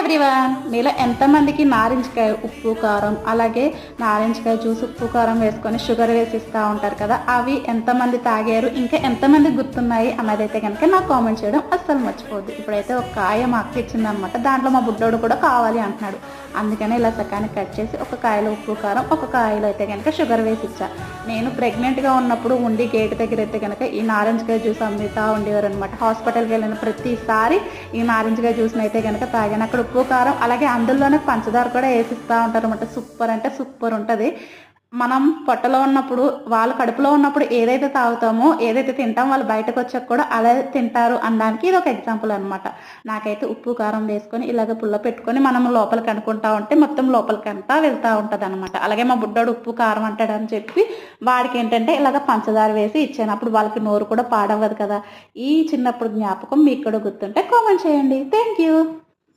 Everyone, మీలో ఎంతమందికి నారింజకాయ ఉప్పు కారం అలాగే నారింజకాయ జ్యూస్ ఉప్పు కారం వేసుకొని షుగర్ వేసి ఇస్తూ ఉంటారు కదా, అవి ఎంతమంది తాగారు, ఇంకా ఎంతమంది గుర్తున్నాయి అన్నదైతే కనుక నాకు కామెంట్ చేయడం అస్సలు మర్చిపోద్దు. ఇప్పుడైతే ఒక కాయ మా అక్క ఇచ్చిందనమాట. దాంట్లో మా బుడ్డోడు కూడా కావాలి అంటున్నాడు. అందుకనే ఇలా సకానికి కట్ చేసి ఒక కాయలో ఉప్పు కారం, ఒక కాయలో అయితే కనుక షుగర్ వేసి ఇచ్చా. నేను ప్రెగ్నెంట్గా ఉన్నప్పుడు ఉండి గేట్ దగ్గర అయితే కనుక ఈ నారింజకాయ జ్యూస్ అమ్ముతా ఉండేవారు అనమాట. హాస్పిటల్కి వెళ్ళిన ప్రతిసారి ఈ నారింజకాయ జ్యూస్ని అయితే కనుక తాగాను. అక్కడ ఉప్పు కారం అలాగే అందులోనే పంచదార కూడా వేసిస్తూ ఉంటారు అనమాట. సూపర్ అంటే సూపర్ ఉంటుంది. మనం పొట్టలో ఉన్నప్పుడు, వాళ్ళు కడుపులో ఉన్నప్పుడు ఏదైతే తాగుతామో, ఏదైతే తింటామో వాళ్ళు బయటకు వచ్చాక కూడా అలా తింటారు అనడానికి ఇది ఒక ఎగ్జాంపుల్ అనమాట. నాకైతే ఉప్పు కారం వేసుకొని ఇలాగ పుల్ల పెట్టుకొని మనం లోపలికి అనుకుంటా ఉంటే మొత్తం లోపలికంతా వెళ్తూ ఉంటుంది అనమాట. అలాగే మా బుడ్డోడు ఉప్పు కారం అంటాడని చెప్పి వాడికి ఏంటంటే ఇలాగ పంచదార వేసి ఇచ్చాను. అప్పుడు వాళ్ళకి నోరు కూడా పాడవ్వదు కదా. ఈ చిన్నప్పుడు జ్ఞాపకం మీకు కూడా గుర్తుంటే కామెంట్ చేయండి. Thank you.